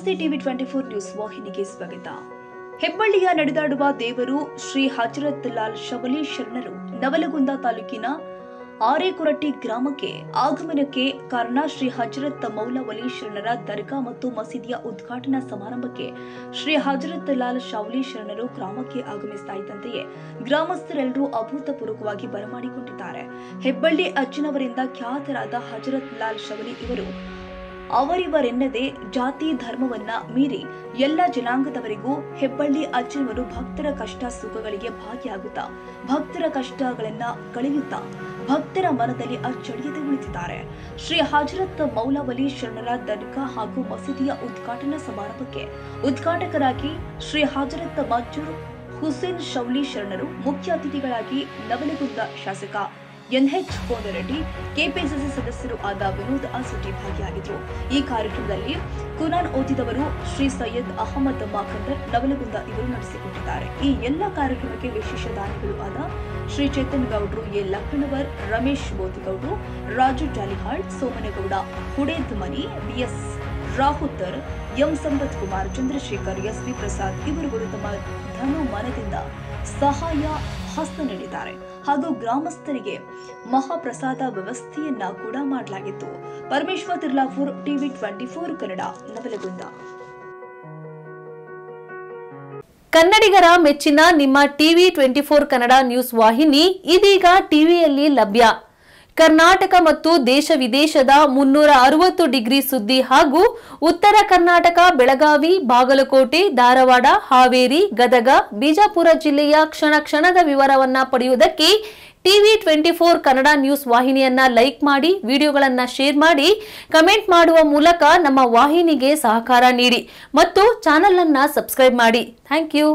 ನಮಸ್ತೆ TV 24 news ವಾಹಿನಿಗೆ ಸ್ವಾಗತ. ಹೆಬ್ಬಳ್ಳಿಯ ನಡೆದಾಡುವ ದೇವರು ಶ್ರೀ ಹಜರತ್ ಲಾಲ್ ಶವಲಿ ಶರಣರು ನವಲಗುಂದ ತಾಲೂಕಿನ ಆರೇಕುರಟ್ಟಿ ಗ್ರಾಮಕ್ಕೆ ಆಗಮನಕ್ಕೆ ಕಾರಣ ಶ್ರೀ ಹಜರತ್ ಮೌಲವಲಿ ಶರಣರ ದರ್ಗಾ ಮತ್ತು ಮಸೀದಿಯ ಉದ್ಘಾಟನಾ ಸಮಾರಂಭಕ್ಕೆ ಶ್ರೀ ಹಜರತ್ ಲಾಲ್ ಶವಲಿ ಶರಣರು ಗ್ರಾಮಕ್ಕೆ ಆಗಮಿಸ್ತಾ ಇದ್ದಂತೆಯೇ ಗ್ರಾಮಸ್ಥರೆಲ್ಲರೂ ಅಭೂತಪೂರ್ವಕವಾಗಿ ಬರಮಾಡಿಕೊಂಡಿದ್ದಾರೆ. ಹೆಬ್ಬಳ್ಳಿ ಅಜ್ಜನವರಿಂದ ಖ್ಯಾತರಾದ ಹಜರತ್ ಲಾಲ್ ಶವಲಿ ಇವರು ಅವರಿವರೆನ್ನದೇ ಜಾತಿ ಧರ್ಮವನ್ನ ಮೀರಿ ಎಲ್ಲ ಜನಾಂಗದವರಿಗೂ ಹೆಬ್ಬಳ್ಳಿ ಅಜ್ಜನವರು ಭಕ್ತರ ಕಷ್ಟ ಸುಖಗಳಿಗೆ ಭಾಗಿಯಾಗುತ್ತಾ ಭಕ್ತರ ಕಷ್ಟಗಳನ್ನ ಕಳೆಯುತ್ತಾ ಭಕ್ತರ ಮನದಲ್ಲಿ ಅಚ್ಚಳಿಯದೆ ಉಳಿದಿದ್ದಾರೆ. ಶ್ರೀ ಹಜರತ್ ಮೌಲವಲಿ ಶರಣರ ದರ್ಗಾ ಹಾಗೂ ಮಸೀದಿಯ ಉದ್ಘಾಟನಾ ಸಮಾರಂಭಕ್ಕೆ ಉದ್ಘಾಟಕರಾಗಿ ಶ್ರೀ ಹಜರತ್ ಮಂಜೂರ್ ಹುಸೇನ್ ಶವಲಿ ಶರಣರು, ಮುಖ್ಯ ಅತಿಥಿಗಳಾಗಿ ನವಲಗುಂದ ಶಾಸಕ ಎನ್ಎಚ್ ಕೋನರೆಡ್ಡಿ, ಕೆಪಿಸಿಸಿ ಸದಸ್ಯರು ಆದ ವಿನೋದ್ ಅಸಟಿ ಭಾಗಿಯಾಗಿದ್ದರು. ಈ ಕಾರ್ಯಕ್ರಮದಲ್ಲಿ ಕುರಾನ್ ಓದಿದವರು ಶ್ರೀ ಸೈಯದ್ ಅಹಮದ್ ಮಾಕಂದರ್ ನವಲಗುಂದ ಇವರು ನಡೆಸಿಕೊಟ್ಟಿದ್ದಾರೆ. ಈ ಎಲ್ಲ ಕಾರ್ಯಕ್ರಮಕ್ಕೆ ವಿಶೇಷ ದಾನಿಗಳು ಆದ ಶ್ರೀ ಚೇತನ್ ಗೌಡ್ರು, ಎ ಲಕ್ಕಣವರ್, ರಮೇಶ್ ಬೋತಿಗೌಡ್ರು, Raju Jalihal, Somanagouda Hudedmani, B S Rahutar, M Sampath Kumar, Chandrashekhar, S P Prasad ಇವರುಗಳು ತಮ್ಮ ಧನು ಮನದಿಂದ ಸಹಾಯ ಹಸ್ತ ನೀಡಿದ್ದಾರೆ. ಹಾಗೂ ಗ್ರಾಮಸ್ಥರಿಗೆ ಮಹಾಪ್ರಸಾದ ವ್ಯವಸ್ಥೆಯನ್ನ ಕೂಡ ಮಾಡಲಾಗಿತ್ತು. ಪರಮೇಶ್ವರ್ ತಿರ್ಲಾಪುರ್, ಟಿವಿ 24 ಕನ್ನಡ, ನವಲಗುಂದ. ಕನ್ನಡಿಗರ ಮೆಚ್ಚಿನ ನಿಮ್ಮ ಟಿವಿ 24 ಕನ್ನಡ ನ್ಯೂಸ್ ವಾಹಿನಿ ಇದೀಗ ಟಿವಿಯಲ್ಲಿ ಲಭ್ಯ. ಕರ್ನಾಟಕ ಮತ್ತು ದೇಶ ವಿದೇಶದ 360 ಡಿಗ್ರಿ ಸುದ್ದಿ ಹಾಗೂ ಉತ್ತರ ಕರ್ನಾಟಕ, ಬೆಳಗಾವಿ, ಬಾಗಲಕೋಟೆ, ಧಾರವಾಡ, ಹಾವೇರಿ, ಗದಗ, ಬಿಜಾಪುರ ಜಿಲ್ಲೆಯ ಕ್ಷಣ ಕ್ಷಣದ ವಿವರವನ್ನ ಪಡೆಯುವುದಕ್ಕೆ ಟಿವಿ 24 ಕನ್ನಡ ನ್ಯೂಸ್ ವಾಹಿನಿಯನ್ನ ಲೈಕ್ ಮಾಡಿ, ವಿಡಿಯೋಗಳನ್ನ ಶೇರ್ ಮಾಡಿ, ಕಮೆಂಟ್ ಮಾಡುವ ಮೂಲಕ ನಮ್ಮ ವಾಹಿನಿಗೆ ಸಹಕಾರ ನೀಡಿ ಮತ್ತು ಚಾನೆಲ್ ಅನ್ನ ಸಬ್ಸ್ಕ್ರೈಬ್ ಮಾಡಿ. Thank you.